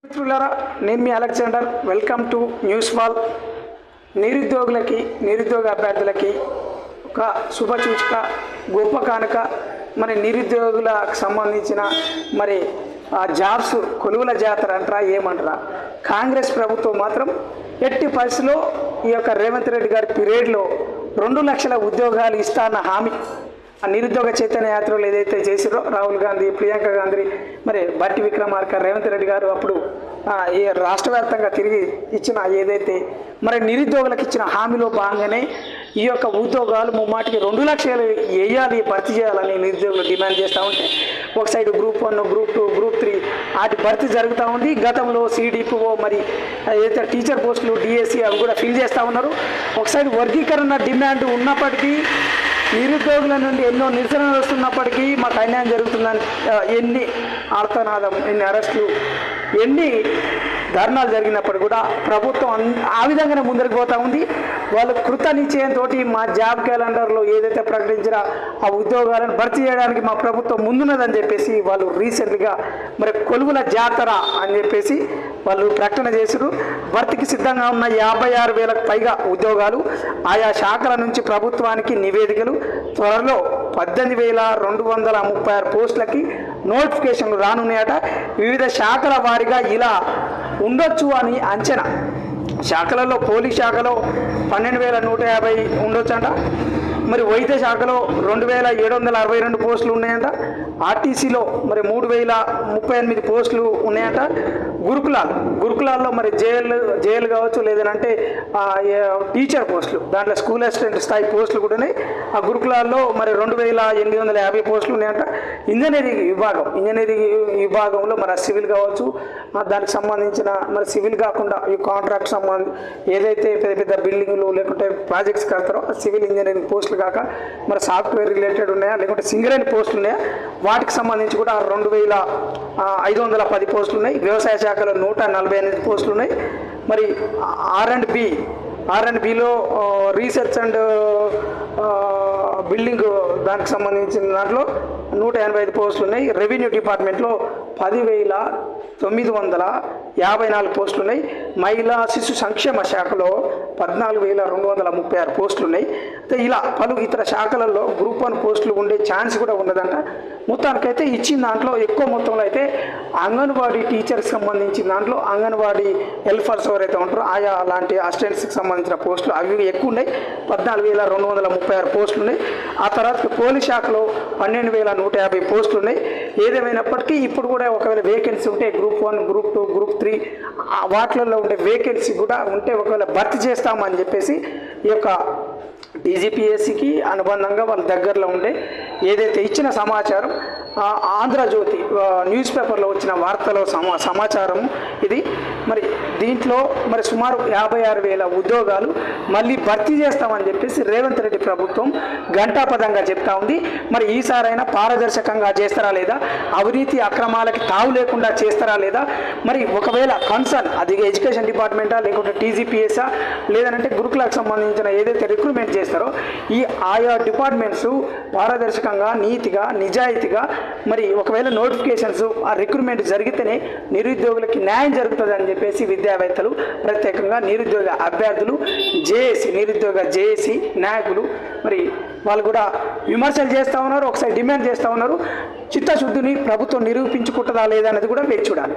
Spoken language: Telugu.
మిత్రులారా, నేను మీ Alexander. Welcome to News Wall. నిరుద్యోగ అభ్యర్థులకి ఒక శుభసూచక, గొప్ప కానుక. మరి నిరుద్యోగులకు సంబంధించిన మరి జాబ్స్ కొలువుల జాతర అంటారా ఏమంటారా, కాంగ్రెస్ ప్రభుత్వం మాత్రం ఎట్టి పరిస్థితిలో ఈ యొక్క రేవంత్ రెడ్డి గారి పీరియడ్లో 2 లక్షల ఉద్యోగాలు ఇస్తాన్న హామీ ఆ నిరుద్యోగ చైతన్య యాత్రలు ఏదైతే చేసిరో రాహుల్ గాంధీ, ప్రియాంక గాంధీ, మరి బట్టి విక్రమార్క, రేవంత్ రెడ్డి గారు అప్పుడు ఈ రాష్ట్ర వ్యాప్తంగా తిరిగి ఇచ్చిన ఏదైతే మరి నిరుద్యోగులకు ఇచ్చిన హామీలో భాగంగానే ఈ యొక్క ఉద్యోగాలు ముమ్మాటికి 2 లక్షలు వేయాలి, భర్తీ చేయాలని నిరుద్యోగులు డిమాండ్ చేస్తూ ఉంటే ఒక సైడ్ గ్రూప్ 1, గ్రూప్ 2, గ్రూప్ 3 వాటి భర్తీ జరుగుతూ ఉంది. గతంలో CDPO మరి ఏదైతే టీచర్ పోస్టులు DSC అవి కూడా ఫిల్ చేస్తూ ఉన్నారు. ఒక సైడ్ వర్గీకరణ డిమాండ్ ఉన్నప్పటికీ నిరుద్యోగుల నుండి ఎన్నో నిరసనలు వస్తున్నప్పటికీ మాకు అన్యాయం జరుగుతుందని ఎన్ని ఆర్తనాదం, ఎన్ని అరెస్టులు, ఎన్ని ధర్నాలు జరిగినప్పుడు కూడా ప్రభుత్వం ఆ విధంగానే ముందరికి పోతూ ఉంది. వాళ్ళు కృత నిశ్చయంతో మా జాబ్ క్యాలెండర్లో ఏదైతే ప్రకటించినా ఆ ఉద్యోగాలను భర్తీ చేయడానికి మా ప్రభుత్వం ముందున్నదని చెప్పేసి వాళ్ళు రీసెంట్గా మరి కొలువుల జాతర అని చెప్పేసి వాళ్ళు ప్రకటన చేశారు. భర్తీకి సిద్ధంగా ఉన్న 56,000కు పైగా ఉద్యోగాలు, ఆయా శాఖల నుంచి ప్రభుత్వానికి నివేదికలు, త్వరలో 18,236 పోస్టులకి నోటిఫికేషన్లు రానున్నాయట. వివిధ శాఖల వారీగా ఇలా ఉండొచ్చు అని అంచనా. శాఖలలో పోలీస్ శాఖలో 12,150 ఉండొచ్చంట. మరి వైద్య శాఖలో 2,762 పోస్టులు ఉన్నాయంట. RTCలో మరి 3,038 పోస్టులు ఉన్నాయంట. గురుకులాల్లో మరి జైలు కావచ్చు, లేదంటే టీచర్ పోస్టులు, దాంట్లో స్కూల్ అసిస్టెంట్ స్థాయి పోస్టులు కూడా ఉన్నాయి. ఆ గురుకులాల్లో మరి 2,850 పోస్టులు ఉన్నాయంట. ఇంజనీరింగ్ విభాగంలో మరి సివిల్ కావచ్చు, దానికి సంబంధించిన మరి సివిల్ కాకుండా ఈ కాంట్రాక్ట్ ఏదైతే పెద్ద బిల్డింగ్లు లేకుంటే ప్రాజెక్ట్స్ కడతారో సివిల్ ఇంజనీరింగ్ పోస్టులు కాక మరి సాఫ్ట్వేర్ రిలేటెడ్ ఉన్నాయా, లేకుంటే సింగరేణి పోస్టులు ఉన్నాయా, వాటికి సంబంధించి కూడా 2,510 పోస్టులు ఉన్నాయి. వ్యవసాయ శాఖలో 148 పోస్టులు ఉన్నాయి. మరి R&Bలో రీసెర్చ్ అండ్ బిల్డింగ్ దానికి సంబంధించిన దాంట్లో 185 పోస్టులు ఉన్నాయి. రెవెన్యూ డిపార్ట్మెంట్లో 10,954 పోస్టులు ఉన్నాయి. మహిళా శిశు సంక్షేమ శాఖలో 14,236 పోస్టులు ఉన్నాయి. అయితే ఇలా పలు ఇతర శాఖలలో గ్రూప్ 1 పోస్టులు ఉండే ఛాన్స్ కూడా ఉన్నదంట. మొత్తానికైతే ఇచ్చిన దాంట్లో ఎక్కువ మొత్తంలో అయితే అంగన్వాడీ టీచర్స్కి సంబంధించిన దాంట్లో అంగన్వాడీ హెల్పర్స్ ఎవరైతే ఉంటారో ఆయా అలాంటి అసిస్టెంట్స్కి సంబంధించిన పోస్టులు అవి ఎక్కువ ఉన్నాయి. 14,236 పోస్టులు ఉన్నాయి. ఆ తర్వాత పోలీస్ శాఖలో 12,150 పోస్టులు ఉన్నాయి. ఏదేమైనప్పటికీ ఇప్పుడు కూడా ఒకవేళ వేకెన్సీ ఉంటే గ్రూప్ 1, గ్రూప్ 2, గ్రూప్ 3 వాటిలలో ఉండే వేకెన్సీ కూడా ఉంటే ఒకవేళ భర్తీ చేస్తామని చెప్పేసి ఈ యొక్క DGPSCకి అనుబంధంగా వాళ్ళ దగ్గరలో ఉండే ఏదైతే ఇచ్చిన సమాచారం ఆంధ్రజ్యోతి న్యూస్ పేపర్లో వచ్చిన వార్తలో సమాచారం ఇది. మరి దీంట్లో మరి సుమారు 56,000 ఉద్యోగాలు మళ్ళీ భర్తీ చేస్తామని చెప్పేసి రేవంత్ రెడ్డి ప్రభుత్వం ఘంటాపథంగా చెప్తా ఉంది. మరి ఈసారైనా పారదర్శకంగా చేస్తారా లేదా, అవినీతి అక్రమాలకి తావు లేకుండా చేస్తారా లేదా, మరి ఒకవేళ కన్సర్న్ అది ఎడ్యుకేషన్ డిపార్ట్మెంటా లేకుంటే TGPSA లేదంటే గురుకులకు సంబంధించిన ఏదైతే రిక్రూట్మెంట్ చేస్తారో ఈ ఆయా డిపార్ట్మెంట్స్ పారదర్శకంగా, నీతిగా, నిజాయితీగా మరి ఒకవేళ నోటిఫికేషన్స్ ఆ రిక్రూట్మెంట్ జరిగితేనే నిరుద్యోగులకి న్యాయం జరుగుతుంది అని చెప్పేసి విద్యావేత్తలు, ప్రత్యేకంగా నిరుద్యోగ అభ్యర్థులు, నిరుద్యోగ జేఏసీ నాయకులు మరి వాళ్ళు కూడా విమర్శలు చేస్తూ ఉన్నారు. ఒకసారి డిమాండ్ చేస్తూ ఉన్నారు. చిత్తశుద్ధిని ప్రభుత్వం నిరూపించుకుంటుందా లేదా అనేది కూడా వేచి చూడాలి.